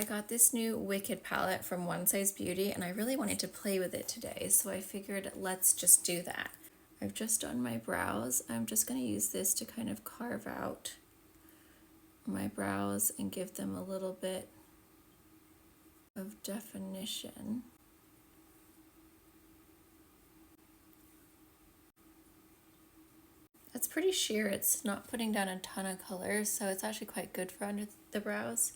got this new Wicked palette from One Size Beauty and I really wanted to play with it today, so I figured let's just do that. I've just done my brows. I'm just going to use this to kind of carve out my brows and give them a little bit of definition. It's pretty sheer. It's not putting down a ton of color, so it's actually quite good for under the brows.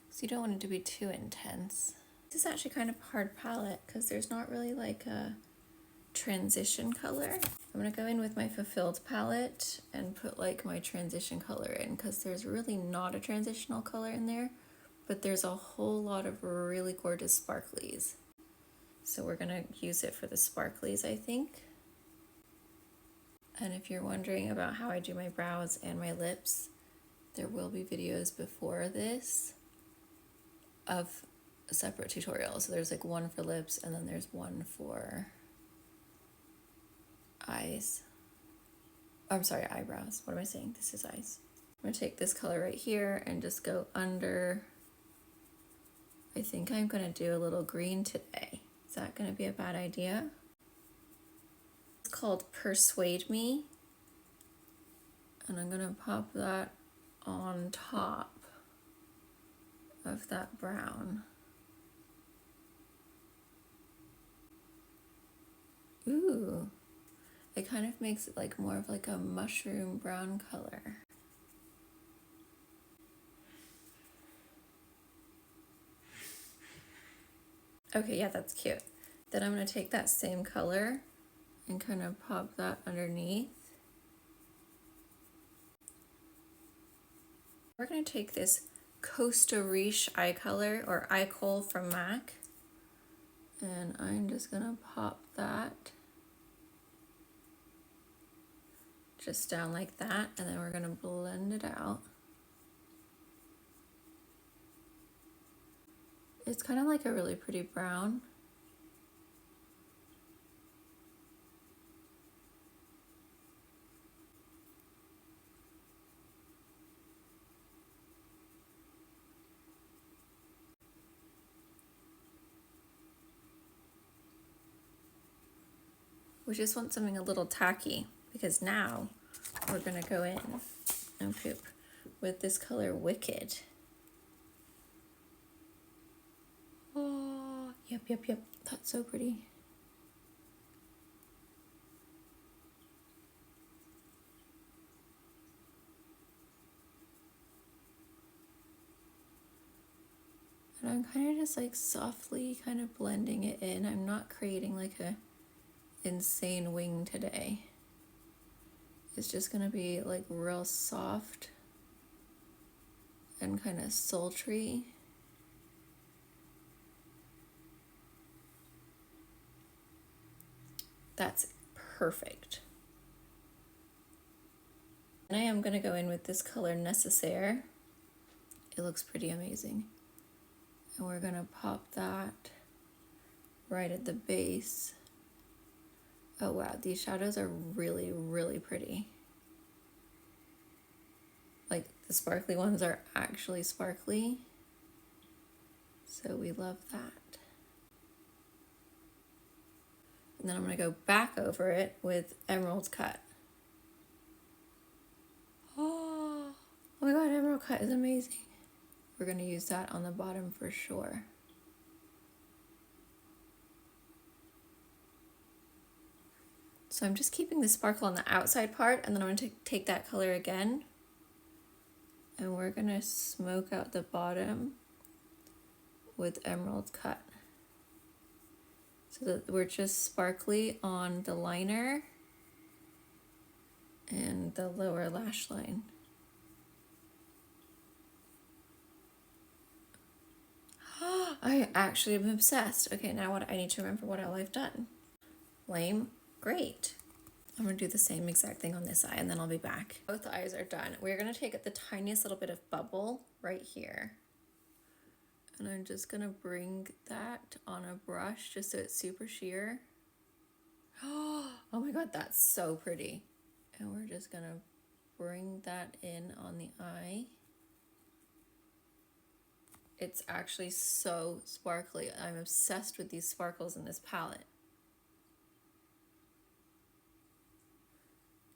So you don't want it to be too intense. This is actually kind of a hard palette because there's not really like a transition color. I'm gonna go in with my Fulfilled palette and put like my transition color in because there's really not a transitional color in there, but there's a whole lot of really gorgeous sparklies. So we're gonna use it for the sparklies, I think. And if you're wondering about how I do my brows and my lips, there will be videos before this of a separate tutorial. So there's like one for lips and then there's one for eyes. Oh, I'm sorry, eyebrows. What am I saying? This is eyes. I'm gonna take this color right here and just go under. I think I'm gonna do a little green today. Is that gonna be a bad idea? It's called Persuade Me. And I'm gonna pop that on top of that brown. Ooh, it kind of makes it like more of like a mushroom brown color. Okay, yeah, that's cute. Then I'm gonna take that same color and kind of pop that underneath. We're gonna take this Costa Riche eye color or eye kohl from MAC, and I'm just gonna pop that just down like that, and then we're gonna blend it out. It's kind of like a really pretty brown. We just want something a little tacky because now we're gonna go in and poop with this color Wicked. Oh, yep, that's so pretty. And I'm kind of just like softly kind of blending it in. I'm not creating like a insane wing today. It's just gonna be like real soft and kind of sultry. That's perfect. And I am gonna go in with this color Necessaire. It looks pretty amazing. And we're gonna pop that right at the base. Oh wow, these shadows are really, really pretty. Like the sparkly ones are actually sparkly. So we love that. And then I'm gonna go back over it with Emerald Cut. Oh my god, Emerald Cut is amazing. We're gonna use that on the bottom for sure. So I'm just keeping the sparkle on the outside part, and then I'm going to take that color again, and we're going to smoke out the bottom with Emerald Cut so that we're just sparkly on the liner and the lower lash line. I actually am obsessed. Okay, now what I need to remember what all I've done. Lame. Great. I'm gonna do the same exact thing on this eye and then I'll be back. Both eyes are done. We're gonna take the tiniest little bit of bubble right here. And I'm just gonna bring that on a brush just so it's super sheer. Oh my god, that's so pretty. And we're just gonna bring that in on the eye. It's actually so sparkly. I'm obsessed with these sparkles in this palette.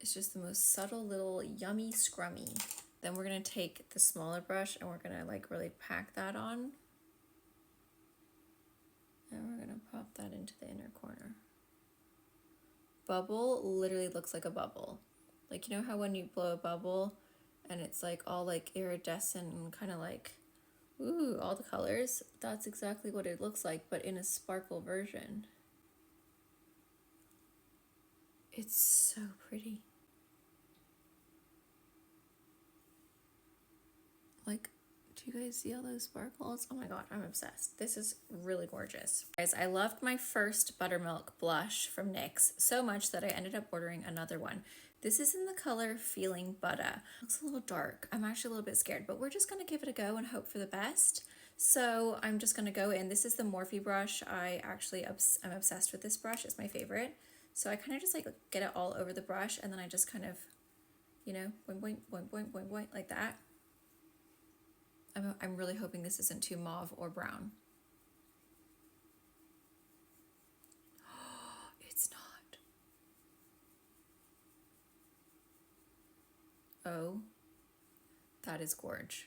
It's just the most subtle little yummy scrummy. Then we're gonna take the smaller brush and we're gonna like really pack that on. And we're gonna pop that into the inner corner. Bubble literally looks like a bubble. Like, you know how when you blow a bubble and it's like all like iridescent and kind of like, ooh, all the colors? That's exactly what it looks like, but in a sparkle version. It's so pretty. Like, do you guys see all those sparkles? Oh my god, I'm obsessed. This is really gorgeous. Guys, I loved my first buttermilk blush from NYX so much that I ended up ordering another one. This is in the color Feeling Butter. Looks a little dark. I'm actually a little bit scared, but we're just gonna give it a go and hope for the best. So I'm just gonna go in. This is the Morphe brush. I'm obsessed with this brush. It's my favorite. So I kind of just like get it all over the brush and then I just kind of, you know, boing, boing, boing, boing, boing, boing, like that. I'm really hoping this isn't too mauve or brown. It's not. Oh, that is gorge.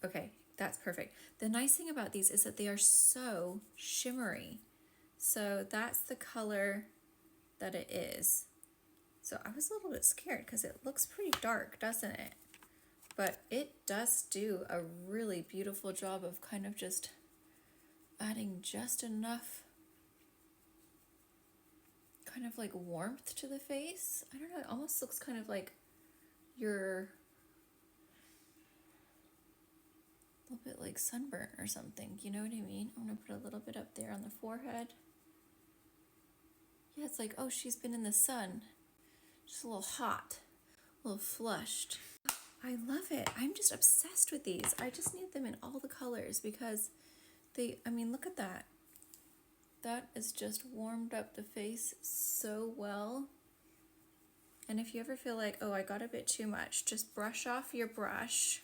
Okay, that's perfect. The nice thing about these is that they are so shimmery. So that's the color that it is. So I was a little bit scared because it looks pretty dark, doesn't it? But it does do a really beautiful job of kind of just adding just enough kind of like warmth to the face. I don't know, it almost looks kind of like you're a little bit like sunburn or something, you know what I mean? I'm gonna put a little bit up there on the forehead. Yeah, it's like, oh, she's been in the sun. Just a little hot, a little flushed. I love it. I'm just obsessed with these. I just need them in all the colors because they, I mean, look at that. That is just warmed up the face so well. And if you ever feel like, oh, I got a bit too much, just brush off your brush.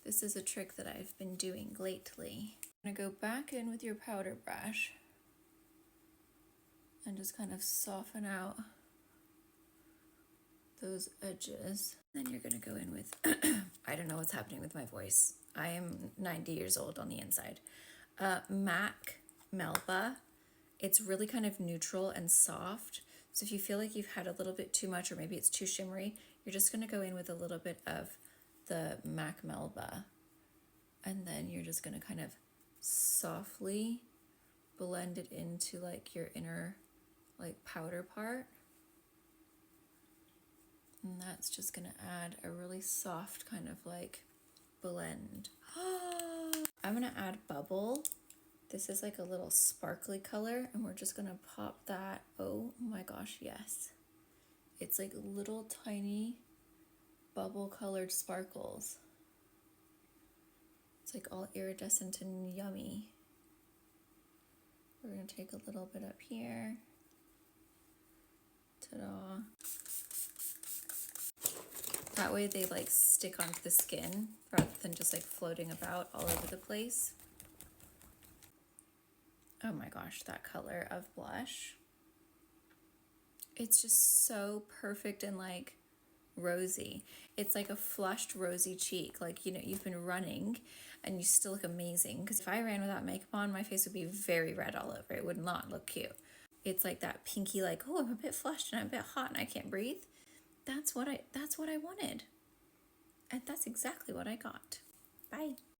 This is a trick that I've been doing lately. I'm gonna go back in with your powder brush and just kind of soften out those edges. Then you're gonna go in with, I don't know what's happening with my voice. I am 90 years old on the inside. MAC Melba. It's really kind of neutral and soft. So if you feel like you've had a little bit too much or maybe it's too shimmery, you're just gonna go in with a little bit of the MAC Melba. And then you're just gonna kind of softly blend it into like your inner like powder part. And that's just gonna add a really soft kind of like blend. I'm gonna add Bubble. This is like a little sparkly color and we're just gonna pop that. Oh my gosh, yes. It's like little tiny bubble colored sparkles. It's like all iridescent and yummy. We're gonna take a little bit up here. Ta-da. That way they like stick onto the skin rather than just like floating about all over the place. Oh my gosh, that color of blush. It's just so perfect and like rosy. It's like a flushed rosy cheek. Like, you know, you've been running and you still look amazing. Because if I ran without makeup on, my face would be very red all over. It would not look cute. It's like that pinky, like, oh, I'm a bit flushed and I'm a bit hot and I can't breathe. That's what I wanted. And that's exactly what I got. Bye.